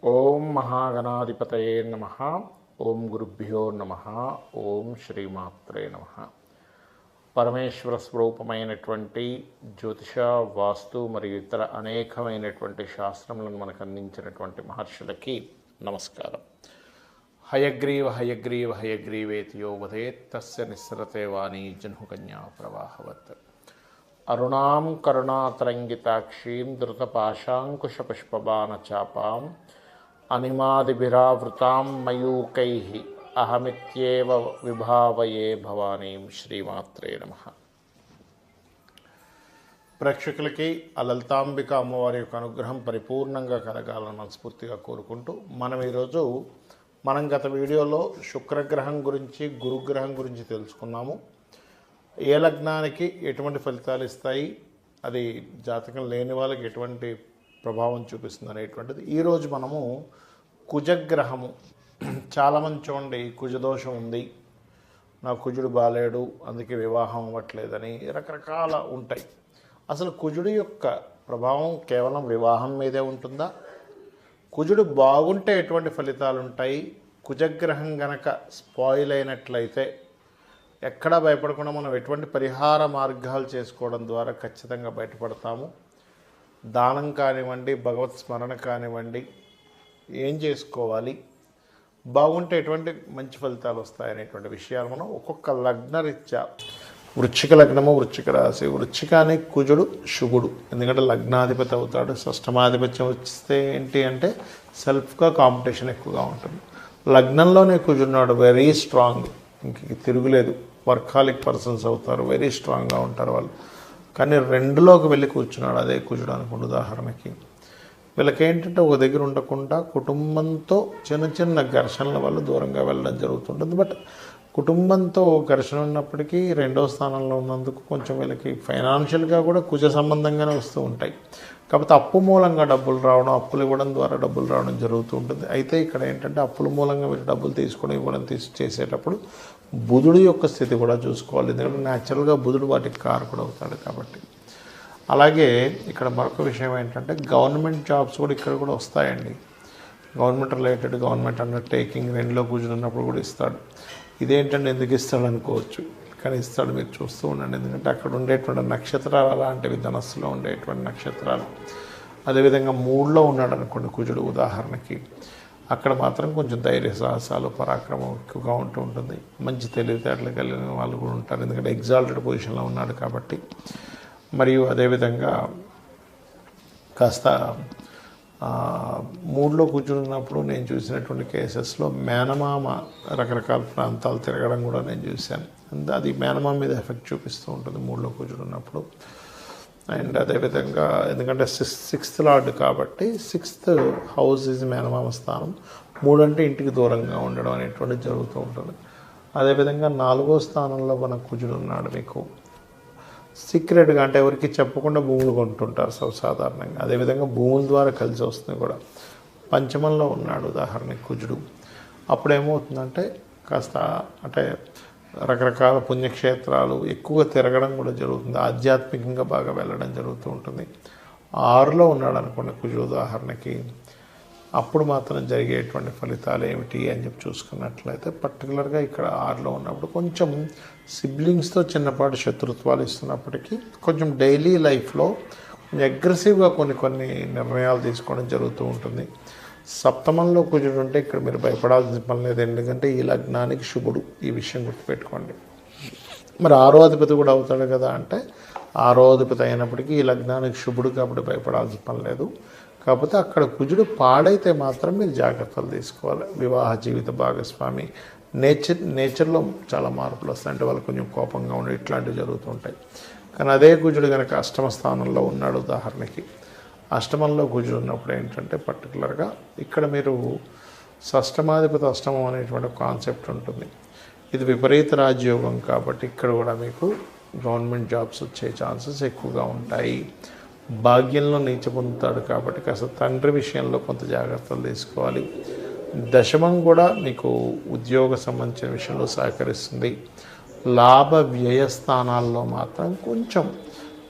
ఓం మహాగణాధిపతయే నమః. ఓం గురుభ్యో నమః. ఓం శ్రీమాత్రే నమః. పరమేశ్వర స్వరూపమైనటువంటి జ్యోతిష, వాస్తు మరియు ఇతర అనేకమైనటువంటి శాస్త్రములను మనకు అందించినటువంటి మహర్షులకి నమస్కారం. హయగ్రీవ హయగ్రీవ హయగ్రీవేతియో వదేత్ తస్య నిస్సరతే వాణీ జహ్నుకన్యా ప్రవాహవత్. అరుణాం కరుణాతరంగితాక్షీం ధృతపాశాంకుశపుష్పబాణచాపాం అనిమాదిభిరావృతాం మయూకైః అహమిత్యేవ విభావయే భవానీం. శ్రీమాత్రే నమః. ప్రేక్షకులకి ఆ లలితాంబిక అమ్మవారి యొక్క అనుగ్రహం పరిపూర్ణంగా కలగాలని మనస్ఫూర్తిగా కోరుకుంటూ మనం గత వీడియోలో శుక్రగ్రహం గురించి, గురుగ్రహం గురించి తెలుసుకున్నాము. ఏ లగ్నానికి ఎటువంటి ఫలితాలు ఇస్తాయి, అది జాతకం లేని వాళ్ళకి ఎటువంటి ప్రభావం చూపిస్తుంది అనేటువంటిది. ఈరోజు మనము కుజగ్రహము, చాలామంది చూడండి కుజదోషం ఉంది, నా కుజుడు బాలేడు అందుకే వివాహం అవ్వట్లేదని రకరకాల ఉంటాయి. అసలు కుజుడు యొక్క ప్రభావం కేవలం వివాహం మీదే ఉంటుందా? కుజుడు బాగుంటే ఎటువంటి ఫలితాలు ఉంటాయి? కుజగ్రహం గనక స్పాయిల్ అయినట్లయితే ఎక్కడా భయపడకుండా మనం ఎటువంటి పరిహార మార్గాలు చేసుకోవడం ద్వారా ఖచ్చితంగా బయటపడతాము. దానం కానివ్వండి, భగవత్ స్మరణ కానివ్వండి, ఏం చేసుకోవాలి, బాగుంటే ఎటువంటి మంచి ఫలితాలు వస్తాయనేటువంటి విషయాలు మనం ఒక్కొక్క లగ్నరీత్యా, వృశ్చిక లగ్నము, వృశ్చిక రాశి, వృశ్చికానికి కుజుడు శుభుడు, ఎందుకంటే లగ్నాధిపతి అవుతాడు. షష్టమాధిపత్యం వస్తే ఏంటి అంటే సెల్ఫ్గా కాంపిటీషన్ ఎక్కువగా ఉంటుంది. లగ్నంలోనే కుజుడున్నాడు, వెరీ స్ట్రాంగ్, ఇంక తిరుగులేదు. వర్కాలిక్ పర్సన్స్ అవుతారు, వెరీ స్ట్రాంగ్గా ఉంటారు వాళ్ళు. కానీ రెండులోకి వెళ్ళి కూర్చున్నాడు, అదే కుజుడు అనుకోండి. ఉదాహరణకి వీళ్ళకి ఏంటంటే ఒక దగ్గర ఉండకుండా కుటుంబంతో చిన్న చిన్న ఘర్షణల వల్ల దూరంగా వెళ్ళడం జరుగుతుంటుంది. బట్ కుటుంబంతో ఘర్షణ ఉన్నప్పటికీ రెండో స్థానంలో ఉన్నందుకు కొంచెం వీళ్ళకి ఫైనాన్షియల్గా కూడా కుజ సంబంధంగానే వస్తూ ఉంటాయి. కాకపోతే అప్పు మూలంగా డబ్బులు రావడం, అప్పులు ఇవ్వడం ద్వారా డబ్బులు రావడం జరుగుతూ ఉంటుంది. అయితే ఇక్కడ ఏంటంటే అప్పుల మూలంగా మీరు డబ్బులు తీసుకోవడం, ఇవ్వడం చేసేటప్పుడు బుధుడు యొక్క స్థితి కూడా చూసుకోవాలి. ఎందుకంటే న్యాచురల్గా బుధుడు వాటికి కారకుడు అవుతాడు కాబట్టి. అలాగే ఇక్కడ మరొక విషయం ఏంటంటే గవర్నమెంట్ జాబ్స్ కూడా ఇక్కడ కూడా వస్తాయండి. గవర్నమెంట్ రిలేటెడ్, గవర్నమెంట్ అండర్టేకింగ్ రెండులో కూర్చున్నప్పుడు కూడా ఇస్తాడు. ఇదేంటంటే ఎందుకు ఇస్తాడు అనుకోవచ్చు, కానీ ఇస్తాడు, మీరు చూస్తూ ఉండండి. ఎందుకంటే అక్కడ ఉండేటువంటి నక్షత్రాలు అలాంటివి, ధనస్సులో ఉండేటువంటి నక్షత్రాలు. అదేవిధంగా 3లో ఉన్నాడు అనుకోండి కుజుడు ఉదాహరణకి, అక్కడ మాత్రం కొంచెం ధైర్య సాహసాలు, పరాక్రమం ఎక్కువగా ఉంటూ ఉంటుంది. మంచి తెలివితేటలు కలిగిన వాళ్ళు కూడా ఉంటారు, ఎందుకంటే ఎగ్జాల్టెడ్ పొజిషన్లో ఉన్నాడు కాబట్టి. మరియు అదేవిధంగా కాస్త 3లో కూర్చున్నప్పుడు నేను చూసినటువంటి కేసెస్లో మేనమామ రకరకాల ప్రాంతాలు తిరగడం కూడా నేను చూశాను. అది మేనమామ మీద ఎఫెక్ట్ చూపిస్తూ ఉంటుంది 3లో కూర్చున్నప్పుడు. అండ్ అదేవిధంగా ఎందుకంటే 6th లార్డ్ కాబట్టి 6th హౌస్ ఈజ్ మేనమామ స్థానం. 3 అంటే ఇంటికి దూరంగా ఉండడం అనేటువంటిది జరుగుతూ ఉంటుంది. అదేవిధంగా 4వ స్థానంలో మన కుజుడు ఉన్నాడు మీకు. సీక్రెట్గా అంటే ఎవరికి చెప్పకుండా భూములు కొంటుంటారు సర్వసాధారణంగా. అదేవిధంగా భూముల ద్వారా కలిసి వస్తుంది కూడా. 5మంలో ఉన్నాడు ఉదాహరణకి కుజుడు. అప్పుడేమవుతుందంటే కాస్త అంటే రకరకాల పుణ్యక్షేత్రాలు ఎక్కువగా తిరగడం కూడా జరుగుతుంది. ఆధ్యాత్మికంగా బాగా వెళ్ళడం జరుగుతూ ఉంటుంది. 6లో ఉన్నాడు అనుకోండి కుజుడు ఉదాహరణకి, అప్పుడు మాత్రం జరిగేటువంటి ఫలితాలు ఏమిటి అని చెప్పి చూసుకున్నట్లయితే పర్టికులర్గా ఇక్కడ 6లో ఉన్నప్పుడు కొంచెం సిబ్లింగ్స్తో చిన్నపాటి శత్రుత్వాలు ఇస్తున్నప్పటికీ కొంచెం డైలీ లైఫ్లో కొంచెం అగ్రెసివ్గా కొన్ని నిర్ణయాలు తీసుకోవడం జరుగుతూ ఉంటుంది. 7మంలో కుజుడు ఉంటే ఇక్కడ మీరు భయపడాల్సిన పని లేదు, ఎందుకంటే ఈ లగ్నానికి శుభుడు, ఈ విషయం గుర్తుపెట్టుకోండి. మరి 6వ అధిపతి కూడా అవుతాడు కదా అంటే 6వ అధిపతి అయినప్పటికీ ఈ లగ్నానికి శుభుడు కాబట్టి భయపడాల్సిన పని లేదు. కాకపోతే అక్కడ కుజుడు పాడైతే మాత్రం మీరు జాగ్రత్తలు తీసుకోవాలి. వివాహ జీవిత భాగస్వామి నేచర్లో చాలా మార్పులు వస్తాయి, అంటే వాళ్ళు కొంచెం కోపంగా ఉండి ఇట్లాంటివి జరుగుతూ ఉంటాయి. కానీ అదే కుజుడు కనుక 8వ స్థానంలో ఉన్నాడు ఉదాహరణకి, 8మంలో కుజుడు ఉన్నప్పుడు ఏంటంటే పర్టికులర్గా ఇక్కడ మీరు షష్టమాధిపతి అష్టమం అనేటువంటి కాన్సెప్ట్ ఉంటుంది. ఇది విపరీత రాజయోగం కాబట్టి ఇక్కడ కూడా మీకు గవర్నమెంట్ జాబ్స్ వచ్చే ఛాన్సెస్ ఎక్కువగా ఉంటాయి. భాగ్యంలో నీచ పొందుతాడు కాబట్టి కాస్త తండ్రి విషయంలో కొంత జాగ్రత్తలు తీసుకోవాలి. 10మం కూడా మీకు ఉద్యోగ సంబంధించిన విషయంలో సహకరిస్తుంది. లాభ వ్యయ స్థానాల్లో మాత్రం కొంచెం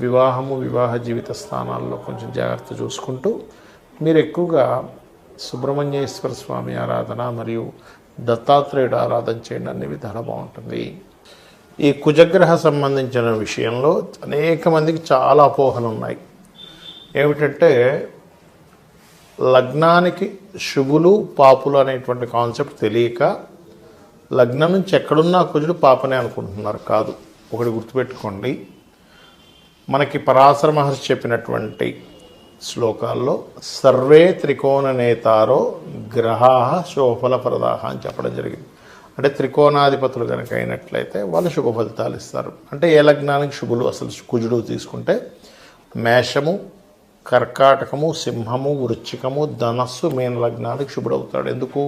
వివాహ జీవిత స్థానాల్లో కొంచెం జాగ్రత్త చూసుకుంటూ మీరు ఎక్కువగా సుబ్రహ్మణ్యేశ్వర స్వామి ఆరాధన మరియు దత్తాత్రేయుడు ఆరాధన చేయండి, అన్ని విధాలా బాగుంటుంది. ఈ కుజగ్రహ సంబంధించిన విషయంలో అనేక మందికి చాలా అపోహలు ఉన్నాయి. ఏమిటంటే లగ్నానికి శుభులు పాపులు అనేటువంటి కాన్సెప్ట్ తెలియక లగ్నం నుంచి ఎక్కడున్నా కుజుడు పాపనే అనుకుంటున్నారు. కాదు, ఒకటి గుర్తుపెట్టుకోండి, మనకి పరాశర మహర్షి చెప్పినటువంటి శ్లోకాల్లో సర్వే త్రికోణ నేతారో గ్రహా శుభఫలప్రదాహ అని చెప్పడం జరిగింది. అంటే త్రికోణాధిపతులు కనుక అయినట్లయితే వాళ్ళు శుభ ఫలితాలు ఇస్తారు. అంటే ఏ లగ్నానికి శుభులు అసలు కుజుడు తీసుకుంటే మేషము, కర్కాటకము, సింహము, వృశ్చికము, ధనస్సు, మీన లగ్నానికి శుభుడవుతాడు. ఎందుకు?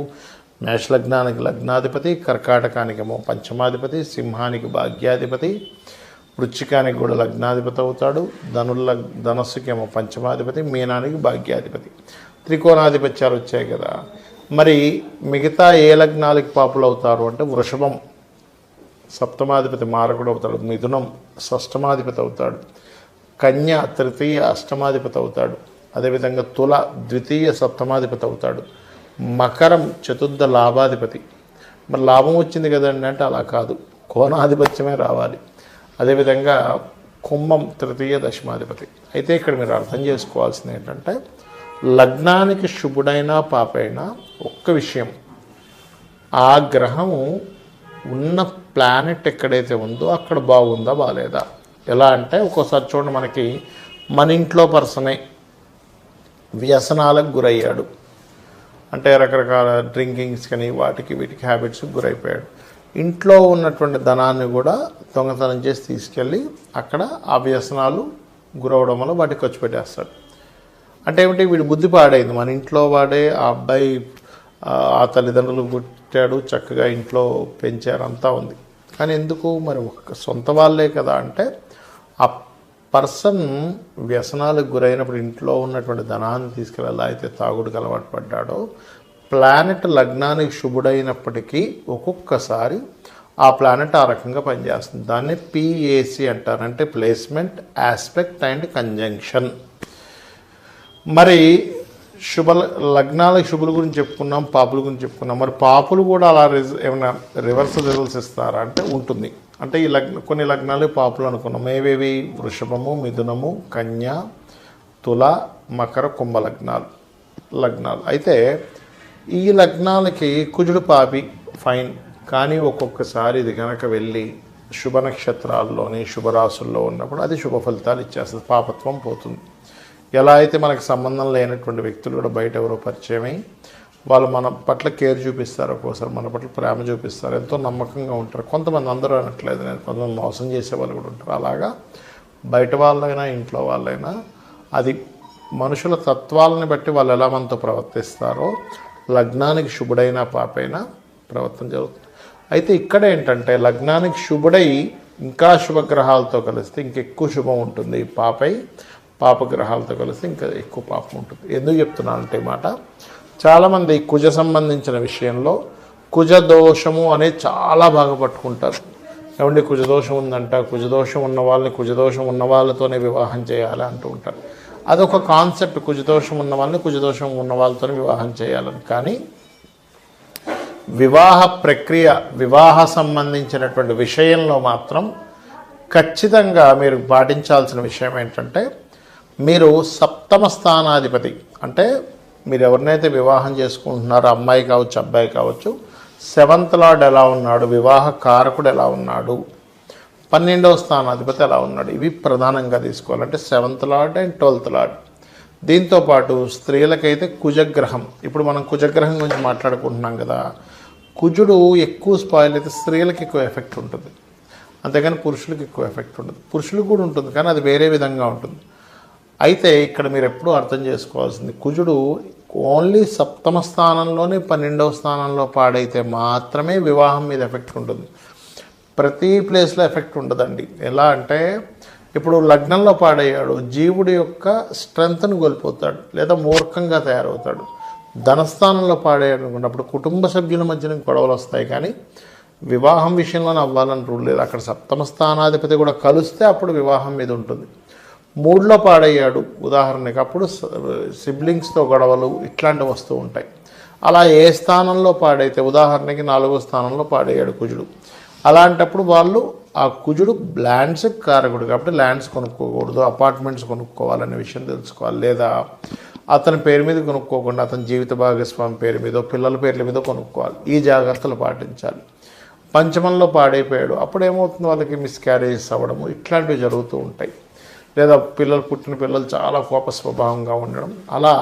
మేష లగ్నానికి లగ్నాధిపతి, కర్కాటకానికేమో పంచమాధిపతి, సింహానికి భాగ్యాధిపతి, వృశ్చికానికి కూడా లగ్నాధిపతి అవుతాడు, ధనస్సుకేమో పంచమాధిపతి, మీనానికి భాగ్యాధిపతి. త్రికోణాధిపత్యాలు వచ్చాయి కదా. మరి మిగతా ఏ లగ్నాలకి పాపులు అవుతారు అంటే వృషభం సప్తమాధిపతి మారకుడు అవుతాడు, మిథునం షష్టమాధిపతి అవుతాడు, కన్య తృతీయ అష్టమాధిపతి అవుతాడు, అదేవిధంగా తుల ద్వితీయ సప్తమాధిపతి అవుతాడు, మకరం చతుర్థ లాభాధిపతి. మరి లాభం వచ్చింది కదండి అంటే అలా కాదు, కోణాధిపత్యమే రావాలి. అదేవిధంగా కుంభం తృతీయ దశమాధిపతి. అయితే ఇక్కడ మీరు అర్థం చేసుకోవాల్సింది ఏంటంటే లగ్నానికి శుభుడైనా పాపైనా ఒక్క విషయం, ఆ గ్రహము ఉన్న ప్లానెట్ ఎక్కడైతే ఉందో అక్కడ బాగుందా బాగాలేదా. ఎలా అంటే ఒక్కోసారి చూడండి, మనకి మన ఇంట్లో పర్సనే వ్యసనాలకు గురయ్యాడు, అంటే రకరకాల డ్రింకింగ్స్ కానీ వాటికి వీటికి హ్యాబిట్స్ గురైపోయాడు. ఇంట్లో ఉన్నటువంటి ధనాన్ని కూడా దొంగతనం చేసి తీసుకెళ్ళి అక్కడ ఆ వ్యసనాలు గురవడం వల్ల వాటికి ఖర్చు పెట్టేస్తాడు. అంటే ఏమిటి, వీడి బుద్ధి పాడైంది. మన ఇంట్లో వాడే ఆ అబ్బాయి ఆ తల్లిదండ్రులు పుట్టాడు, చక్కగా ఇంట్లో పెంచారు, అంతా ఉంది. కానీ ఎందుకు మరి సొంత వాళ్ళే కదా అంటే ఆ పర్సన్ వ్యసనాలకు గురైనప్పుడు ఇంట్లో ఉన్నటువంటి ధనాన్ని తీసుకెళ్ళి ఎలా అయితే తాగుడుకు అలవాటు పడ్డాడో, ప్లానెట్ లగ్నానికి శుభుడైనప్పటికీ ఒక్కొక్కసారి ఆ ప్లానెట్ ఆ రకంగా పనిచేస్తుంది. దాన్ని పిఏసి అంటారు, అంటే ప్లేస్మెంట్, ఆస్పెక్ట్ అండ్ కంజంక్షన్. మరి లగ్నాలకు శుభుల గురించి చెప్పుకున్నాం, పాపుల గురించి చెప్పుకున్నాం. మరి పాపులు కూడా అలా ఏమైనా రివర్స్ రిజల్ట్స్ ఇస్తారా అంటే ఉంటుంది. అంటే ఈ కొన్ని లగ్నాలు పాపులు అనుకున్నాం. ఏవేవి? వృషభము, మిథునము, కన్య, తుల, మకర, కుంభ లగ్నాలు. అయితే ఈ లగ్నాలకి కుజుడు పాపి, ఫైన్. కానీ ఒక్కొక్కసారి ఇది కనుక వెళ్ళి శుభ నక్షత్రాల్లోని శుభరాశుల్లో ఉన్నప్పుడు అది శుభ ఫలితాలు ఇచ్చేస్తుంది, పాపత్వం పోతుంది. ఎలా అయితే మనకు సంబంధం లేనటువంటి వ్యక్తులు కూడా బయట ఎవరో పరిచయమై వాళ్ళు మన పట్ల కేర్ చూపిస్తారు, ఒక్కోసారి మన పట్ల ప్రేమ చూపిస్తారు, ఎంతో నమ్మకంగా ఉంటారు. కొంతమంది, అందరూ అనట్లేదు నేను, కొంతమంది మోసం చేసే వాళ్ళు కూడా ఉంటారు. అలాగా బయట వాళ్ళైనా ఇంట్లో వాళ్ళైనా అది మనుషుల తత్వాలని బట్టి వాళ్ళు ఎలా మనతో ప్రవర్తిస్తారో లగ్నానికి శుభుడైనా పాపైనా ప్రవర్తన జరుగుతుంది. అయితే ఇక్కడ ఏంటంటే లగ్నానికి శుభుడై ఇంకా శుభగ్రహాలతో కలిస్తే ఇంకెక్కువ శుభం ఉంటుంది, పాపగ్రహాలతో కలిసి ఇంకా ఎక్కువ పాపం ఉంటుంది. ఎందుకు చెప్తున్నానంటే మాట, చాలామంది కుజ సంబంధించిన విషయంలో కుజదోషము అనేది చాలా బాగా పట్టుకుంటారు. ఏమంటే కుజదోషం ఉందంట, కుజదోషం ఉన్న వాళ్ళని కుజదోషం ఉన్న వాళ్ళతోనే వివాహం చేయాలి అంటూ ఉంటారు. అదొక కాన్సెప్ట్, కుజదోషం ఉన్న వాళ్ళని కుజదోషం ఉన్న వాళ్ళతోనే వివాహం చేయాలని. కానీ వివాహ ప్రక్రియ, వివాహ సంబంధించినటువంటి విషయంలో మాత్రం ఖచ్చితంగా మీరు పాటించాల్సిన విషయం ఏంటంటే, మీరు సప్తమ స్థానాధిపతి, అంటే మీరు ఎవరినైతే వివాహం చేసుకుంటున్నారో అమ్మాయి కావచ్చు అబ్బాయి కావచ్చు, 7th లార్డ్ ఎలా ఉన్నాడు, వివాహ కారకుడు ఎలా ఉన్నాడు, 12వ స్థానాధిపతి ఎలా ఉన్నాడు, ఇవి ప్రధానంగా తీసుకోవాలంటే 7th lord and 12th lord. దీంతోపాటు స్త్రీలకైతే కుజగ్రహం, ఇప్పుడు మనం కుజగ్రహం గురించి మాట్లాడుకుంటున్నాం కదా, కుజుడు ఎక్కువ స్పాయిల్ అయితే స్త్రీలకు ఎక్కువ ఎఫెక్ట్ ఉంటుంది, అంతేగాని పురుషులకు ఎక్కువ ఎఫెక్ట్ ఉండదు. పురుషులకు కూడా ఉంటుంది కానీ అది వేరే విధంగా ఉంటుంది. అయితే ఇక్కడ మీరు ఎప్పుడూ అర్థం చేసుకోవాల్సింది, కుజుడు ఓన్లీ 7వ స్థానంలోనే 12వ స్థానంలో పాడైతే మాత్రమే వివాహం మీద ఎఫెక్ట్ ఉంటుంది, ప్రతి ప్లేస్లో ఎఫెక్ట్ ఉండదండి. ఎలా అంటే ఇప్పుడు లగ్నంలో పాడయ్యాడు, జీవుడి యొక్క స్ట్రెంగ్త్ను కోల్పోతాడు లేదా మూర్ఖంగా తయారవుతాడు. ధనస్థానంలో పాడయ్యాడు అనుకున్నప్పుడు కుటుంబ సభ్యుల మధ్యన గొడవలు వస్తాయి, కానీ వివాహం విషయంలోనే అవ్వాలని రూల్ లేదు. అక్కడ 7వ స్థానాధిపతి కూడా కలిస్తే అప్పుడు వివాహం మీద ఉంటుంది. 3లో పాడయ్యాడు ఉదాహరణకి, అప్పుడు సిబ్లింగ్స్తో గొడవలు ఇట్లాంటివి వస్తూ ఉంటాయి. అలా ఏ స్థానంలో పాడైతే, ఉదాహరణకి 4వ స్థానంలో పాడయ్యాడు కుజుడు, అలాంటప్పుడు వాళ్ళు ఆ కుజుడు ల్యాండ్స్ కారకుడు కాబట్టి ల్యాండ్స్ కొనుక్కోకూడదు, అపార్ట్మెంట్స్ కొనుక్కోవాలనే విషయం తెలుసుకోవాలి. లేదా అతని పేరు మీద కొనుక్కోకుండా అతని జీవిత భాగస్వామి పేరు మీద, పిల్లల పేర్ల మీద కొనుక్కోవాలి. ఈ జాగ్రత్తలు పాటించాలి. పంచమంలో పాడైపోయాడు, అప్పుడు ఏమవుతుంది, వాళ్ళకి మిస్క్యారేజెస్ అవ్వడము ఇట్లాంటివి జరుగుతూ ఉంటాయి. లేదా పుట్టిన పిల్లలు చాలా కోప స్వభావంగా ఉండడం. అలా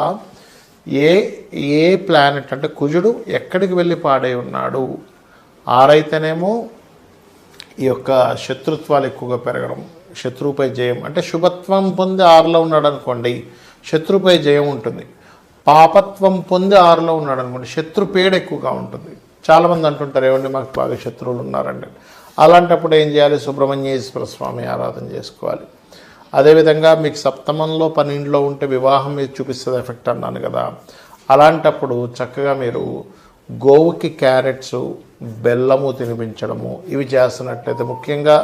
ఏ ప్లానెట్ అంటే కుజుడు ఎక్కడికి వెళ్ళి పాడై ఉన్నాడు, ఆరైతేనేమో ఈ యొక్క శత్రుత్వాలు ఎక్కువగా పెరగడం, శత్రువుపై జయం, అంటే శుభత్వం పొంది 6లో ఉన్నాడు అనుకోండి శత్రువుపై జయం ఉంటుంది. పాపత్వం పొంది 6లో ఉన్నాడు అనుకోండి శత్రుపీడ ఎక్కువగా ఉంటుంది. చాలామంది అంటుంటారు, ఏమండి మాకు బాగా శత్రువులు ఉన్నారండి. అలాంటప్పుడు ఏం చేయాలి, సుబ్రహ్మణ్యేశ్వర స్వామి ఆరాధన చేసుకోవాలి. అదేవిధంగా మీకు సప్తమంలో 12లో ఉంటే వివాహం మీద చూపిస్తుంది ఎఫెక్ట్ అన్నాను కదా, అలాంటప్పుడు చక్కగా మీరు గోవుకి క్యారెట్స్, బెల్లము తినిపించడము ఇవి చేస్తున్నట్లయితే, ముఖ్యంగా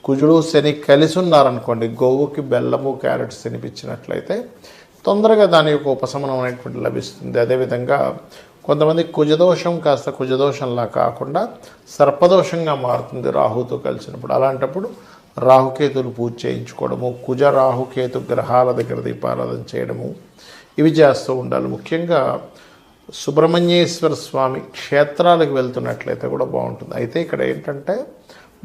కుజుడు శని కలిసి ఉన్నారనుకోండి, గోవుకి బెల్లము క్యారెట్స్ తినిపించినట్లయితే తొందరగా దాని యొక్క ఉపశమనం అనేటువంటి లభిస్తుంది. అదేవిధంగా కొంతమంది కుజదోషం కాస్త కుజదోషంలా కాకుండా సర్పదోషంగా మారుతుంది రాహుతో కలిసినప్పుడు. అలాంటప్పుడు రాహుకేతులు పూజ చేయించుకోవడము, కుజ రాహుకేతు గ్రహాల దగ్గర దీపారాధన చేయడము ఇవి చేస్తూ ఉండాలి. ముఖ్యంగా సుబ్రహ్మణ్యేశ్వర స్వామి క్షేత్రాలకు వెళ్తున్నట్లయితే కూడా బాగుంటుంది. అయితే ఇక్కడ ఏంటంటే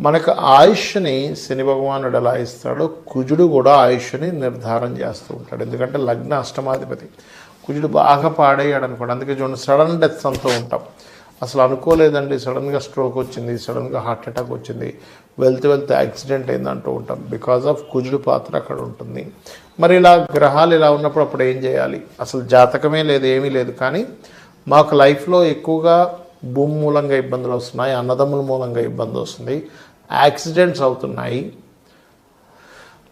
మనకు ఆయుష్ని శని భగవానుడు ఎలా ఇస్తాడో కుజుడు కూడా ఆయుష్ని నిర్ధారణ చేస్తూ ఉంటాడు. ఎందుకంటే లగ్న అష్టమాధిపతి కుజుడు బాగా పాడయ్యాడు అనుకోండి, అందుకే చూడండి సడన్ డెత్స్ అంటూ ఉంటాం. అసలు అనుకోలేదండి, సడన్గా స్ట్రోక్ వచ్చింది, సడన్గా హార్ట్ అటాక్ వచ్చింది, వెళ్తే యాక్సిడెంట్ అయిందంటూ ఉంటాం. బికాజ్ ఆఫ్ కుజుడు పాత్ర అక్కడ ఉంటుంది. మరి ఇలా గ్రహాలు ఇలా ఉన్నప్పుడు అప్పుడు ఏం చేయాలి, అసలు జాతకమే లేదు, ఏమీ లేదు, కానీ మాకు లైఫ్లో ఎక్కువగా భూమి మూలంగా ఇబ్బందులు వస్తున్నాయి, అన్నదమ్ముల మూలంగా ఇబ్బంది వస్తుంది, యాక్సిడెంట్స్ అవుతున్నాయి,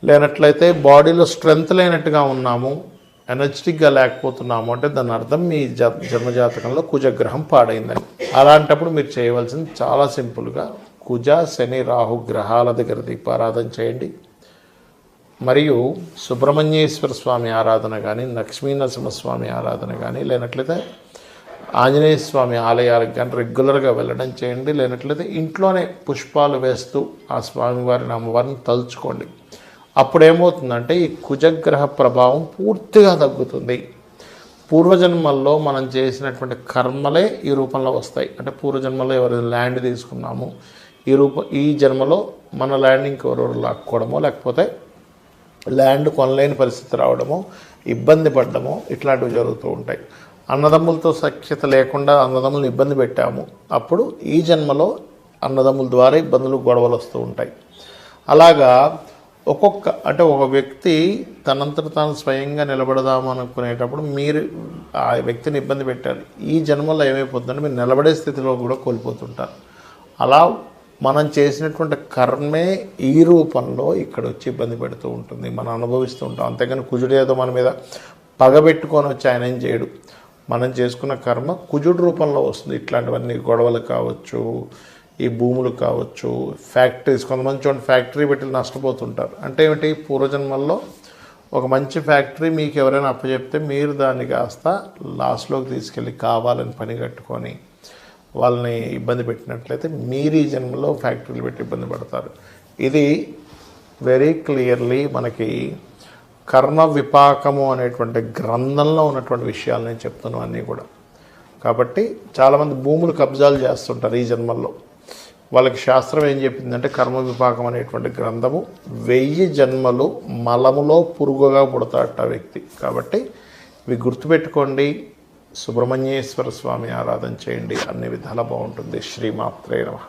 లేనట్లయితే బాడీలో స్ట్రెంగ్త్ లేనట్టుగా ఉన్నాము, ఎనర్జెటిక్గా లేకపోతున్నాము అంటే దాని అర్థం మీ జన్మజాతకంలో కుజగ్రహం పాడైందని. అలాంటప్పుడు మీరు చేయవలసింది చాలా సింపుల్గా కుజ శని రాహు గ్రహాల దగ్గర దీపారాధన చేయండి. మరియు సుబ్రహ్మణ్యేశ్వర స్వామి ఆరాధన కానీ, లక్ష్మీనరసింహస్వామి ఆరాధన కానీ, లేనట్లయితే ఆంజనేయ స్వామి ఆలయాలకు కానీ రెగ్యులర్గా వెళ్ళడం చేయండి. లేనట్లయితే ఇంట్లోనే పుష్పాలు వేస్తూ ఆ స్వామివారిని అమ్మవారిని తలుచుకోండి. అప్పుడు ఏమవుతుందంటే ఈ కుజగ్రహ ప్రభావం పూర్తిగా తగ్గుతుంది. పూర్వజన్మల్లో మనం చేసినటువంటి కర్మలే ఈ రూపంలో వస్తాయి. అంటే పూర్వజన్మలో ఎవరైనా ల్యాండ్ తీసుకున్నాము, ఈ జన్మలో మన ల్యాండ్ ఇంకెవరెవరు లాక్కోవడమో, లేకపోతే ల్యాండ్ కొనలేని పరిస్థితి రావడమో, ఇబ్బంది పడ్డమో ఇట్లాంటివి జరుగుతూ ఉంటాయి. అన్నదమ్ములతో సఖ్యత లేకుండా అన్నదమ్ములను ఇబ్బంది పెట్టాము, అప్పుడు ఈ జన్మలో అన్నదమ్ముల ద్వారా ఇబ్బందులు గొడవలు వస్తూ ఉంటాయి. అలాగా ఒక వ్యక్తి తనంతట తాను స్వయంగా నిలబడదాము అనుకునేటప్పుడు మీరు ఆ వ్యక్తిని ఇబ్బంది పెట్టాలి. ఈ జన్మలో ఏమైపోతుందంటే మీరు నిలబడే స్థితిలో కూడా కోల్పోతుంటారు. అలా మనం చేసినటువంటి కర్మే ఈ రూపంలో ఇక్కడ వచ్చి ఇబ్బంది పెడుతూ ఉంటుంది, మనం అనుభవిస్తూ ఉంటాం. అంతేగాని కుజుడు ఏదో మన మీద పగబెట్టుకొని వచ్చి ఆయన ఏం చేయడు. మనం చేసుకున్న కర్మ కుజుడు రూపంలో వస్తుంది. ఇట్లాంటివన్నీ గొడవలు కావచ్చు, ఈ భూములు కావచ్చు, ఫ్యాక్టరీస్, కొంతమంది చూడండి ఫ్యాక్టరీ పెట్టి నష్టపోతుంటారు. అంటే ఏమిటి, పూర్వజన్మల్లో ఒక మంచి ఫ్యాక్టరీ మీకు ఎవరైనా అప్పచెప్తే మీరు దాన్ని కాస్త లాస్లోకి తీసుకెళ్ళి కావాలని పని కట్టుకొని వాళ్ళని ఇబ్బంది పెట్టినట్లయితే మీరు ఈ జన్మలో ఫ్యాక్టరీలు పెట్టి ఇబ్బంది పడతారు. ఇది వెరీ క్లియర్లీ మనకి కర్మ విపాకము అనేటువంటి గ్రంథంలో ఉన్నటువంటి విషయాలు నేను చెప్తున్నాను అన్నీ కూడా. కాబట్టి చాలామంది భూములు కబ్జాలు చేస్తుంటారు ఈ జన్మల్లో. వాళ్ళకి శాస్త్రం ఏం చెప్పిందంటే కర్మ విపాకం అనేటువంటి గ్రంథము 1000 జన్మలు మలములో పురుగుగా పుడతాడట వ్యక్తి. కాబట్టి ఇవి గుర్తుపెట్టుకోండి. సుబ్రహ్మణ్యేశ్వర స్వామి ఆరాధన చేయండి, అన్ని విధాలా బాగుంటుంది. శ్రీమాత్రే నమః.